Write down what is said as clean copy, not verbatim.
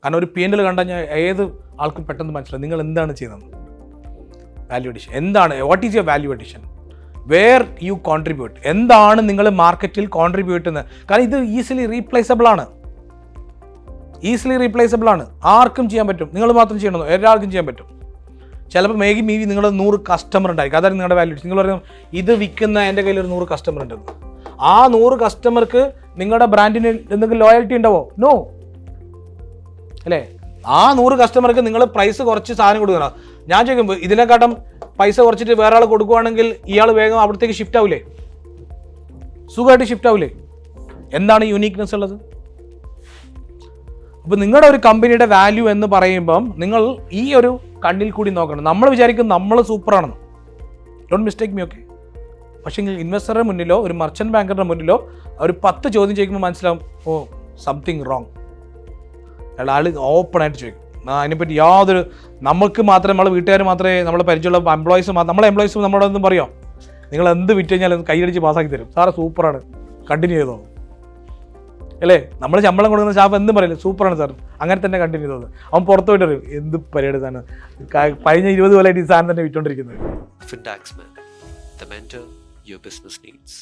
കാരണം ഒരു P&L കണ്ടാൽ ഞാൻ ഏത് ആൾക്കും പെട്ടെന്ന് മനസ്സിലാവും നിങ്ങൾ എന്താണ് ചെയ്യുന്നത്. വാല്യൂ അഡീഷൻ എന്താണ്, what is your value addition, where you contribute, എന്താണ് നിങ്ങൾ മാർക്കറ്റിൽ കോൺട്രിബ്യൂട്ട് ചെയ്യുന്നത്. കാരണം ഇത് ഈസിലി റീപ്ലേസബിൾ ആണ്, ആർക്കും ചെയ്യാൻ പറ്റും. നിങ്ങൾ മാത്രം ചെയ്യണമെന്നോ, ഒരാൾക്കും ചെയ്യാൻ പറ്റും. ചിലപ്പോൾ മേബി നിങ്ങളുടെ 100 കസ്റ്റമർ ഉണ്ടായിരിക്കും, അതാണ് നിങ്ങളുടെ വാല്യൂ. നിങ്ങൾ പറയും ഇത് വിൽക്കുന്ന എൻ്റെ കയ്യിൽ ഒരു 100 കസ്റ്റമർ ഉണ്ടെന്ന്. ആ 100 കസ്റ്റമർക്ക് നിങ്ങളുടെ ബ്രാൻഡിന് എന്തെങ്കിലും ലോയൽറ്റി ഉണ്ടാവോ? നോ അല്ലേ? ആ 100 കസ്റ്റമർക്ക് നിങ്ങൾ പ്രൈസ് കുറച്ച് സാധനം കൊടുക്കണം. ഞാൻ ചോദിക്കുമ്പോൾ ഇതിനെക്കാട്ടും പൈസ കുറച്ചിട്ട് വേറെ ആൾ കൊടുക്കുകയാണെങ്കിൽ ഇയാൾ വേഗം അവിടത്തേക്ക് ഷിഫ്റ്റ് ആവില്ലേ? സുഖമായിട്ട് ഷിഫ്റ്റ് ആവില്ലേ? എന്താണ് യുണീക്നെസ് ഉള്ളത്? അപ്പോൾ നിങ്ങളുടെ ഒരു കമ്പനിയുടെ വാല്യൂ എന്ന് പറയുമ്പം നിങ്ങൾ ഈ ഒരു കണ്ണിൽ കൂടി നോക്കണം. നമ്മൾ വിചാരിക്കും നമ്മൾ സൂപ്പറാണെന്ന്. Don't mistake me, okay. പക്ഷേ ഇൻവെസ്റ്ററുടെ മുന്നിലോ ഒരു മർച്ചൻറ്റ് ബാങ്കറുടെ മുന്നിലോ ഒരു 10 ചോദ്യം ചോദിക്കുമ്പോൾ മനസ്സിലാവും, ഓ സംതിങ് റോങ്. ആൾ ഓപ്പണായിട്ട് ചോദിക്കും. അതിനെപ്പറ്റി യാതൊരു, നമുക്ക് മാത്രമേ, നമ്മളെ വീട്ടുകാർ മാത്രമേ, നമ്മളെ പരിചയമുള്ള നമ്മളെ എംപ്ലോയീസും നമ്മളൊന്നും പറയാം, നിങ്ങൾ എന്ത് വിറ്റ് കഴിഞ്ഞാൽ കൈയടിച്ച് പാസ്സാക്കി തരും. സാറ് സൂപ്പറാണ്, കണ്ടിന്യൂ ചെയ്തോ അല്ലേ? നമ്മൾ ശമ്പളം കൊടുക്കുന്ന സ്റ്റാഫ് എന്തും പറയില്ല, സൂപ്പറാണ് സാർ, അങ്ങനെ തന്നെ കണ്ടിന്യൂ ചെയ്തത്. അവൻ പുറത്ത് പോയിട്ട് പറയും എന്ത് പരിപാടി സാധനം, കഴിഞ്ഞ 20 കൊല്ലമായിട്ട് ഈ സാധനം തന്നെ വിറ്റുകൊണ്ടിരിക്കുന്നത്. Fintaxman, the mentor your business needs.